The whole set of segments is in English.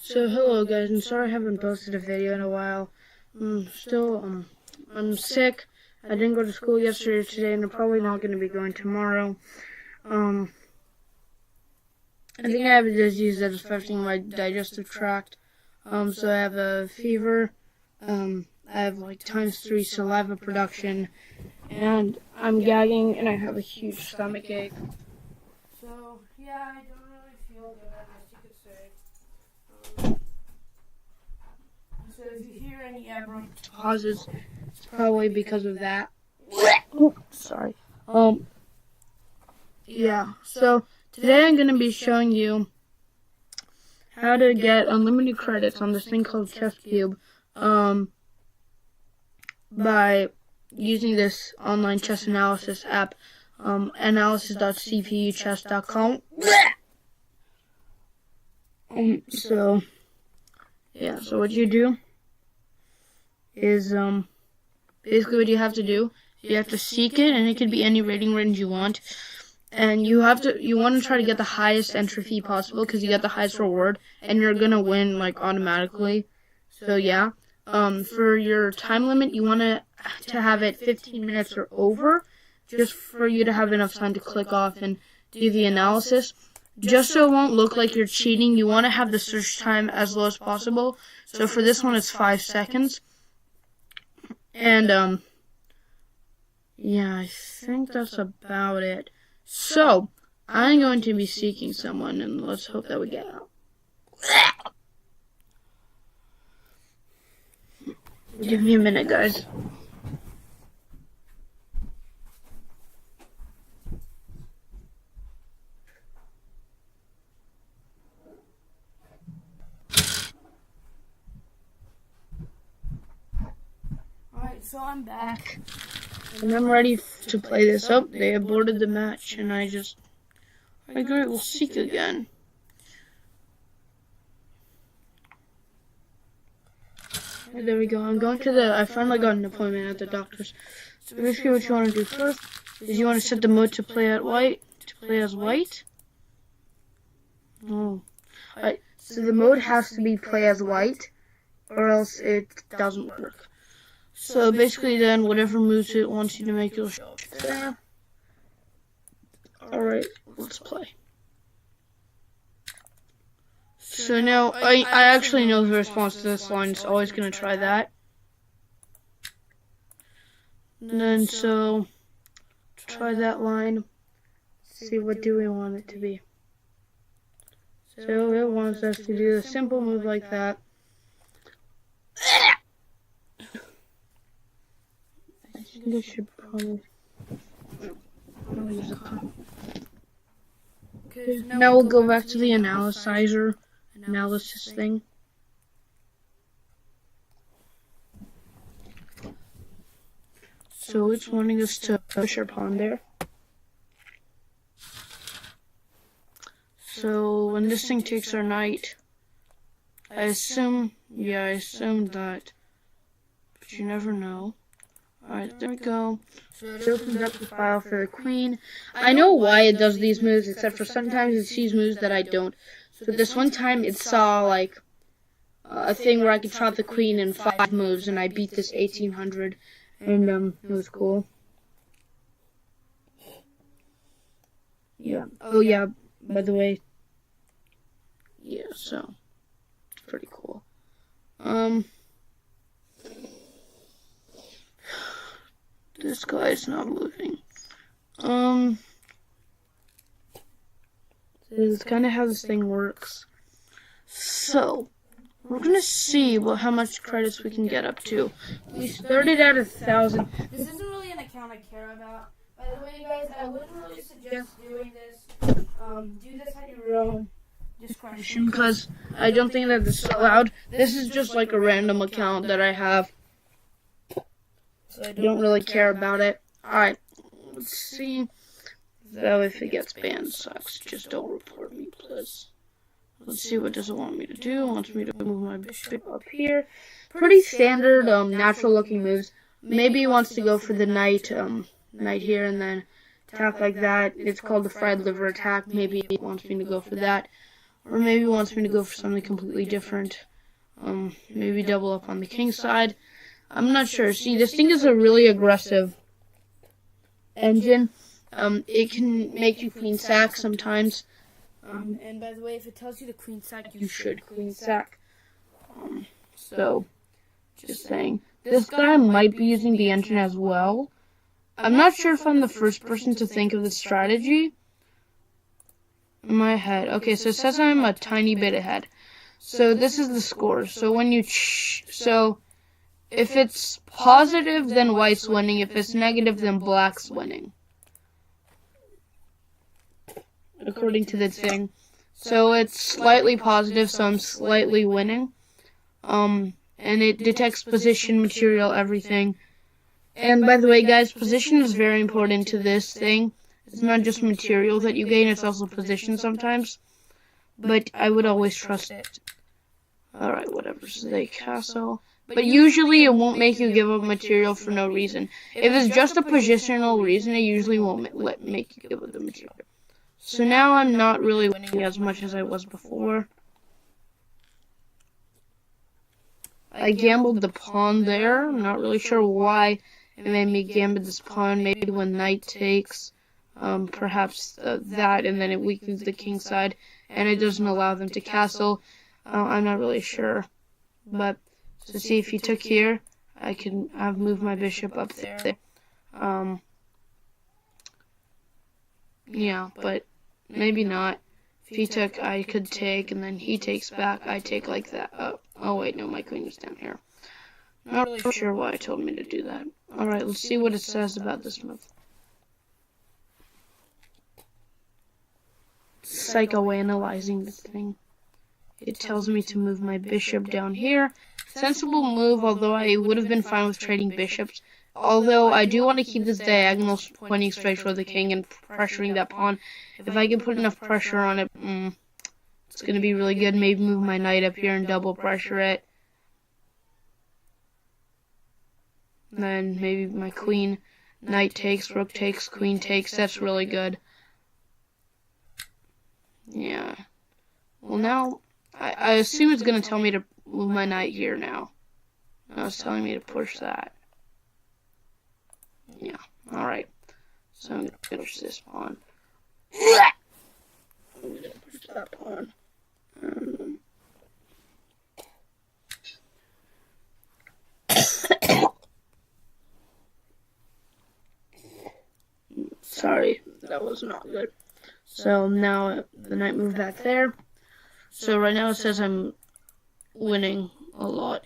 So hello guys, I'm sorry I haven't posted a video in a while. I'm sick. I didn't go to school yesterday or today, and I'm probably not going to be going tomorrow. I think I have a disease that is affecting my digestive tract. So I have a fever. I have like ×3 saliva production, and I'm gagging, and I have a huge stomach ache. So yeah, I don't really feel good, I guess you could say. So if you hear any abrupt pauses, it's probably because of that. Sorry. Yeah. So today I'm going to be showing you how to get unlimited credits on this thing called ChessCube, by using this online chess analysis app, analysis.cpuchess.com. So what you do is, basically what you have to do, you have to seek it, and it could be any rating range you want, and you want to try to get the highest entry fee possible, because you get the highest reward, and you're gonna win, like, automatically. So yeah, for your time limit, you want to have it 15 minutes or over, just for you to have enough time to click off and do the analysis. Just so it won't look like you're cheating, you want to have the search time as low as possible. So for this one, it's 5 seconds. And, yeah, I think that's about it. So, I'm going to be seeking someone, and let's hope that we get out. Give me a minute, guys. Alright, so I'm back. And I'm ready to play this. Oh, they aborted the match, and I great, we'll seek again. Right, there we go. I finally got an appointment at the doctor's. So basically what you want to do first is you want to set the mode to play as white. Oh. Alright, so the mode has to be play as white, or else it doesn't work. So basically then, whatever moves it wants you to make, you'll show up there. Alright, let's play. So now, I actually know the response to this line, it's always going to try that. And then, so, try that line, see what do we want it to be. So it wants us to do a simple move like that. I think I should probably use a pen. Okay, now we'll go back to the analysis thing. So it's wanting us to push our pawn there. So when this thing takes our knight, I assume that, but you never know. Alright, there we go. So it opens up the file for the queen. I know why it does these moves, except for sometimes it sees moves that I don't. So this one time it saw, like, a thing where I could trap the queen in 5 moves, and I beat this 1800, and, it was cool. Yeah. Oh, yeah, by the way. Yeah, so, it's pretty cool. This guy's not moving. This is kind of how this thing works. So, we're gonna see how much credits we can get up to. We started at 1,000. This isn't really an account I care about. By the way, guys, I wouldn't really suggest doing this. Do this at your own discretion, because I don't think that this is allowed. This is just like a random account that I have. So I don't really care about it. Alright, let's see. Though if it gets banned, sucks. Just don't report me, please. Let's see, what does it want me to do? It wants me to move my bishop up here. Pretty standard, natural looking moves. Maybe he wants to go for the knight here and then attack like that. It's called the fried liver attack. Maybe he wants me to go for that. Or maybe he wants me to go for something completely different. Maybe double up on the king side. I'm not sure. See, this thing is a really aggressive engine. It can make you queen sack sometimes. And by the way, if it tells you to queen sack, you should queen sack. So, just saying. This guy might be using the engine as well. I'm not sure if I'm the first person to think of this strategy. In my head. Okay, so it says I'm a tiny bit ahead. So this is the score. So when you if it's positive, then white's winning. If it's negative, then black's winning. According to the thing. So it's slightly positive, so I'm slightly winning. And it detects position, material, everything. And by the way, guys, position is very important to this thing. It's not just material that you gain, it's also position sometimes. But I would always trust it. Alright, whatever. So they castle. But usually it won't make you give up material for no reason. If it's just a positional reason, it usually won't make you give up the material. So now I'm not really winning as much as I was before. I gambled the pawn there. I'm not really sure why it made me gamble this pawn. Maybe when knight takes, perhaps that, and then it weakens the king side, and it doesn't allow them to castle. I'm not really sure. But, so see, if he took here, I've moved my bishop up there. Yeah, but maybe not. If he took, I could take, and then he takes back, I take like that. Oh wait, no, my queen is down here. Not really sure why it told me to do that. Alright, let's see what it says about this move. Psychoanalyzing this thing. It tells me to move my bishop down here. Sensible move, although I would have been fine with trading bishops. Although I do want to keep this diagonal pointing straight for the king and pressuring that pawn. If I can put enough pressure on it, it's going to be really good. Maybe move my knight up here and double pressure it. Then maybe my queen, knight takes, rook takes, queen takes. That's really good. Yeah. Well, now, I assume it's going to tell me to move my knight here now. No, it's telling me to push that. Yeah, alright. So I'm going to push this pawn. I'm going to push that pawn. Sorry, that was not good. So now the knight moved back there. So right now it says I'm winning a lot.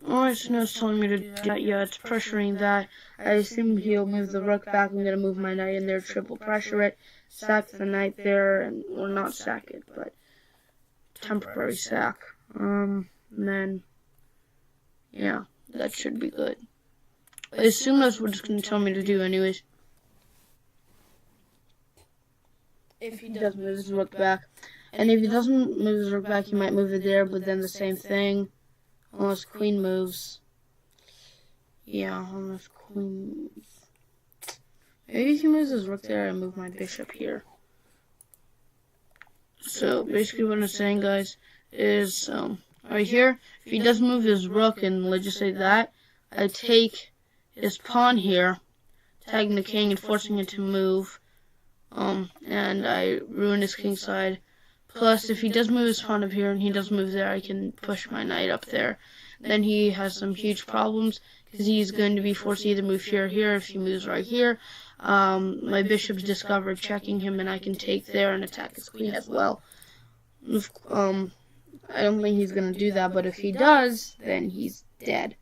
Alright, so now it's telling me to do that. Yeah, it's pressuring that. I assume he'll move the rook back. I'm going to move my knight in there, triple pressure it, sack the knight there, and, or not sack it, but temporary sack. And then, yeah, that should be good. I assume that's what it's going to tell me to do anyways. If he does move his rook back. And if he doesn't move his rook back, he might move it there, but then the same thing. Unless queen moves. Yeah, unless queen moves. Maybe he moves his rook there and move my bishop here. So, basically what I'm saying, guys, is, right here, if he doesn't move his rook, and let's just say that, I take his pawn here, tagging the king and forcing it to move, and I ruin his king side. Plus, if he does move his pawn up here and he does move there, I can push my knight up there. Then he has some huge problems, because he's going to be forced to either move here or here. If he moves right here, my bishop's discovered checking him, and I can take there and attack his queen as well. I don't think he's going to do that, but if he does, then he's dead.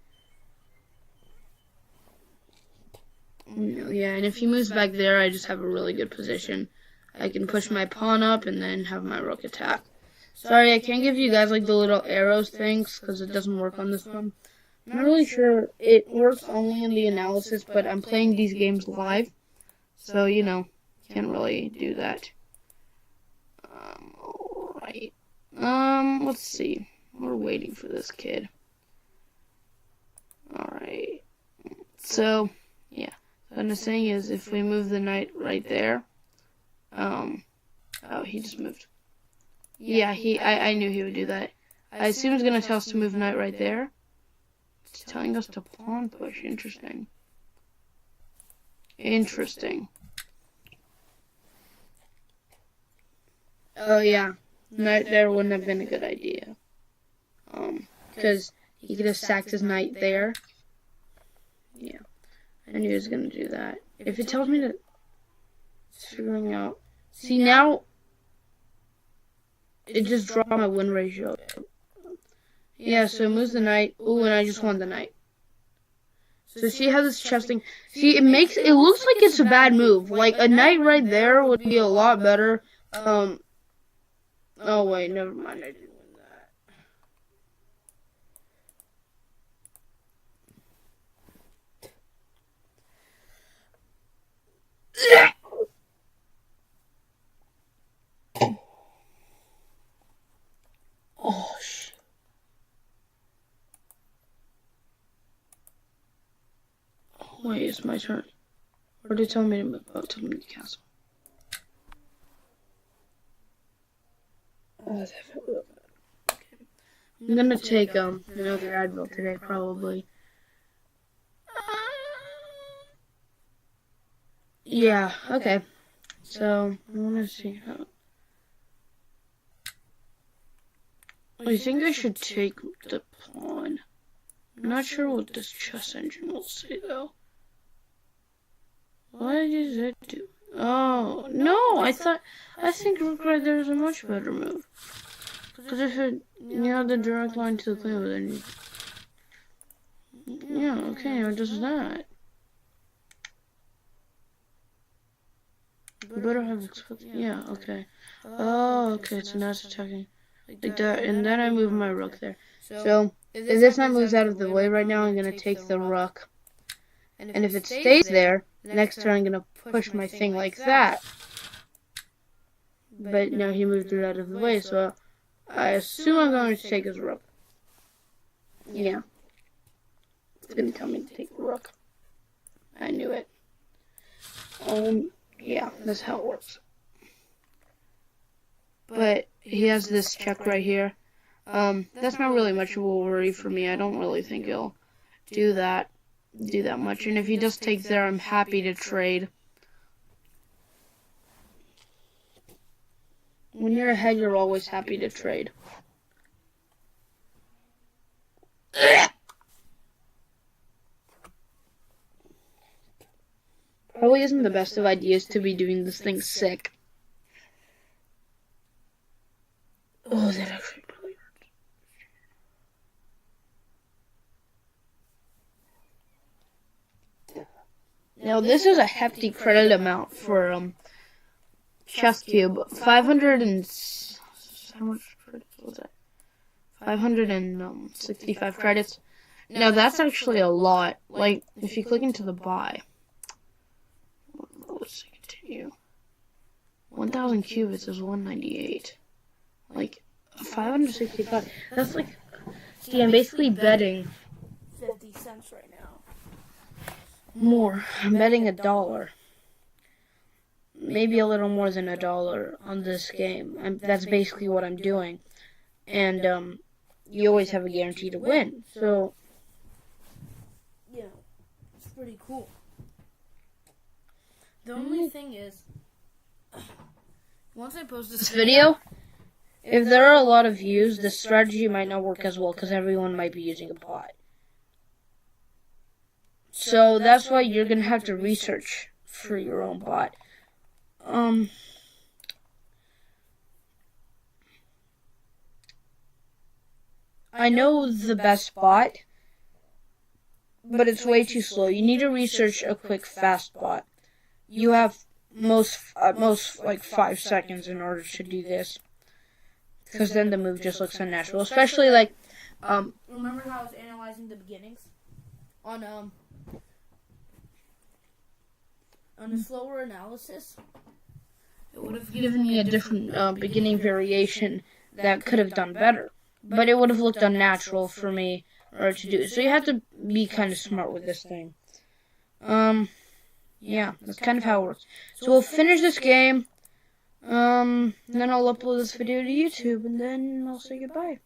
Yeah, and if he moves back there, I just have a really good position. I can push my pawn up and then have my rook attack. Sorry, I can't give you guys like the little arrows things because it doesn't work on this one. I'm not really sure. It works only in the analysis, but I'm playing these games live. So, you know, can't really do that. Alright. Let's see. We're waiting for this kid. Alright. So, yeah. What I'm saying is if we move the knight right there, oh, he just moved. Yeah, I knew he would do that. I assume he's gonna tell us to move knight right there. It's telling us to pawn push. Interesting. Interesting. Oh yeah, knight there wouldn't have been a good idea. Because he could have sacked his knight there. Yeah, I knew he was gonna do that. If it tells me to, it's figuring out. See now, it just dropped my win ratio. Yeah, so it moves the knight. Ooh, and I just won the knight. So see how this chessing. See, it looks like it's a bad move. Like a knight right there would be a lot better. Oh wait, never mind. I didn't win that. Oh shit. Wait, it's my turn. Or did it tell me to move? Oh, tell me to castle. Oh, that felt real bad. Okay. I'm gonna take another Advil today, probably. Yeah, okay. So, I wanna see how. I think I should take the pawn. I'm not sure what this chess engine will say, though. What does it do? Oh, no, I think rook right there is a much better move. Because if you have the direct line to the queen, then yeah, okay, it does that. You better have yeah, okay. Oh, okay, so now it's attacking. Like that, and then I move my rook there. So, if this knight moves out of the way right now, I'm going to take the rook. And if it stays there, next turn I'm going to push my thing like that. But now he moved it out of the way, so I assume I'm going to take his rook. Yeah. It's going to tell me to take the rook. I knew it. Yeah, that's how it works. But he has this check right here. That's not really much of a worry for me. I don't really think he'll do that much. And if he does take there, I'm happy to trade. When you're ahead, you're always happy to trade. Probably isn't the best of ideas to be doing this thing sick. Oh, that actually really hurts. Now, this is a hefty credit amount for ChessCube. 500 and how much credits was that? 565 credits. Now, that's actually a lot. Like, if you click into the buy, let's continue. 1,000 cubits is 198. Like, 565. That's like, see, I'm basically betting 50 cents right now. More. I'm betting $1. Maybe a little more than $1 on this game. That's basically what I'm doing. And, you always have a guarantee to win. So, you know, it's pretty cool. The only thing is, once I post this video, if there are a lot of views, the strategy might not work as well because everyone might be using a bot. So that's why you're going to have to research for your own bot. I know the best bot, but it's way too slow. You need to research a quick, fast bot. You have at most like 5 seconds in order to do this. Because then the move just looks unnatural. Especially like, remember how I was analyzing the beginnings? On a slower analysis, it would have given me a different beginning variation that could have done better. But it would have looked unnatural for me to do. So you have to be kind of smart with this thing. Yeah, that's kind of how it works. So we'll finish this game. Then I'll upload this video to YouTube, and then I'll say goodbye.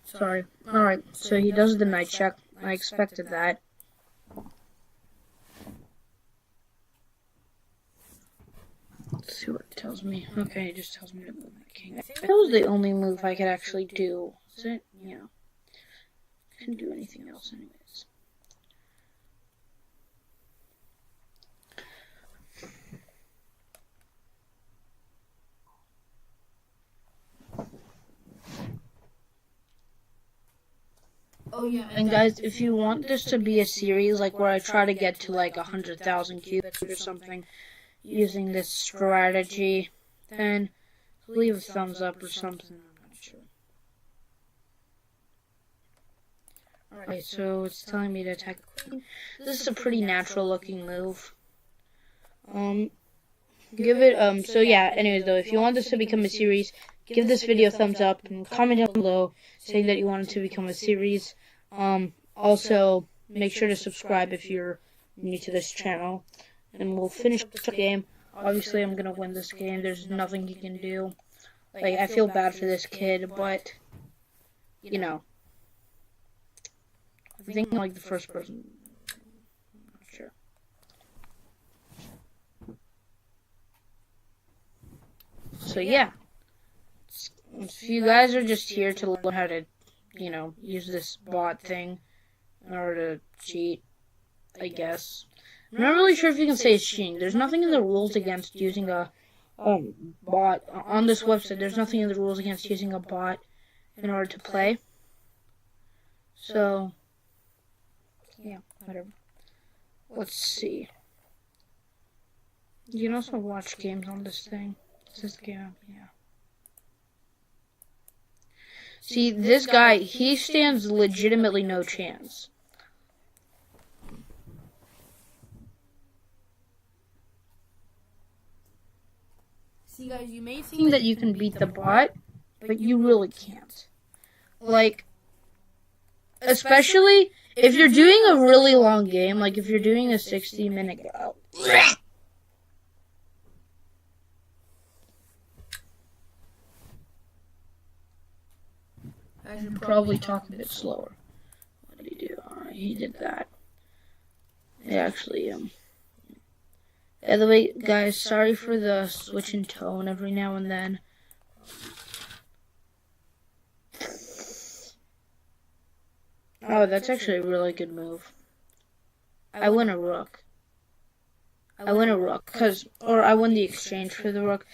Sorry. Alright, so he does the night check. I expected that. Let's see what it tells me. Okay, it just tells me to move my king. That was the only move I could actually do. Is it? Yeah. I couldn't do anything else anyways. Oh yeah, and guys, if you want this to be a series, like where I try to get to like 100,000 cubits or something using this strategy, then leave a thumbs up or something, I'm not sure. Alright, so it's telling me to attack the queen. This is a pretty natural looking move. So yeah, anyways though, if you want this to become a series, give this video a thumbs up and comment down below saying that you want it to become a series. Also, make sure to subscribe if you're new to this channel. And we'll finish the game. Obviously, I'm gonna win this game. There's nothing he can do. Like, I feel bad for this kid, but, you know. I think I'm like the first person. I'm not sure. So, yeah. If you guys are just here to learn how to, you know, use this bot thing in order to cheat, I guess. I'm not really sure if you can say it's cheating. There's nothing in the rules against using a bot. On this website, there's nothing in the rules against using a bot in order to play. So, yeah, whatever. Let's see. You can also watch games on this thing. It's this game, yeah. See, this guy, he stands legitimately no chance. See, guys, you may think that you can beat the bot, but you really can't. Like, especially if you're doing a really long game, like if you're doing a 60-minute go. I should probably talk a bit slower. What did he do? Alright, he did that. It actually, By the way, guys, sorry for the switch in tone every now and then. Oh, that's actually a really good move. I win a rook. I win the exchange for the rook,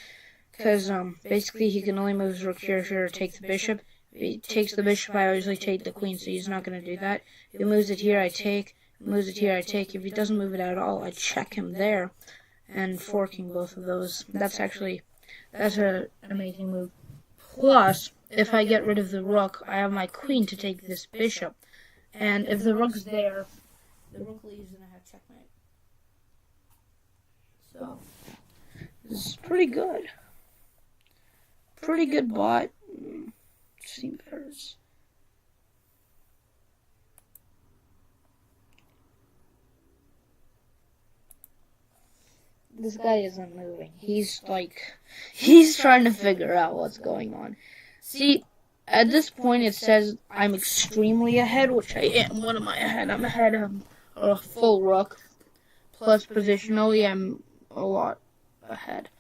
because, basically he can only move his rook here or take the bishop. If he takes the bishop, I usually take the queen, so he's not going to do that. If he moves it here, I take. If he moves it here, I take. If he doesn't move it at all, I check him there. And forking both of those. That's an amazing move. Plus, if I get rid of the rook, I have my queen to take this bishop. And if the rook's there, the rook leaves and I have checkmate. So, this is pretty good. Pretty good bot. Seen betters. This guy isn't moving. He's trying to figure out what's going on. See, at this point it says I'm extremely ahead, which I am. What am I ahead? I'm ahead of a full rook. Plus positionally, I'm a lot ahead.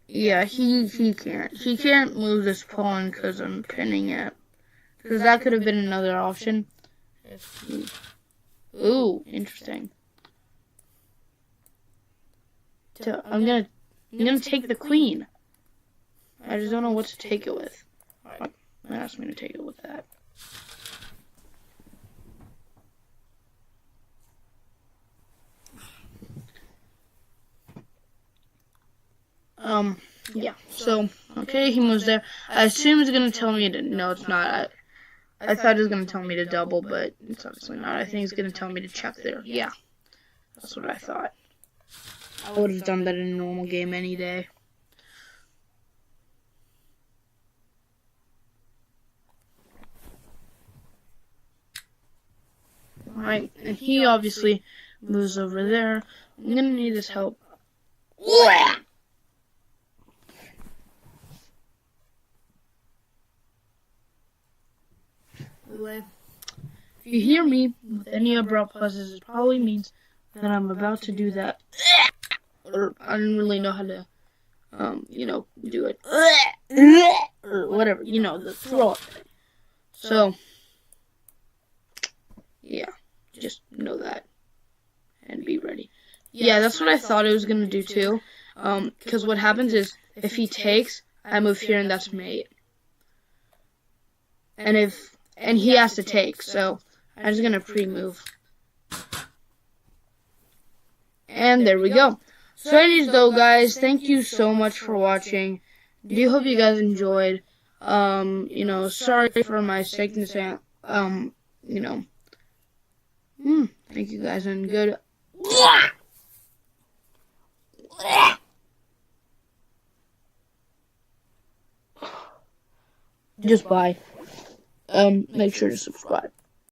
Yeah, he can't move this pawn because I'm pinning it. Because that could have been another option. Ooh, interesting. So I'm gonna take the queen. I just don't know what to take it with. Alright, ask me to take it with that. Yeah, so, okay, he moves there. I assume it's gonna tell me to, no, it's not. I thought it was going to tell me to double, but it's obviously not. I think it's going to tell me to check there. Yeah, that's what I thought. I would have done that in a normal game any day. Alright, and he obviously moves over there. I'm going to need his help. If you hear me with any abrupt pauses, it probably means that I'm about to do that. Or I don't really know how to, do it. Or whatever, the throw up thing. So, yeah, just know that. And be ready. Yeah, that's what I thought it was going to do too. Because what happens is, if he takes, I move here and that's mate. And he has to take, so I'm just going to pre-move. And there we go. So anyways though, guys, thank you so much for watching. Do hope you guys enjoyed. Sorry for my sickness and, thank you guys and good. Just bye. Make sure to subscribe.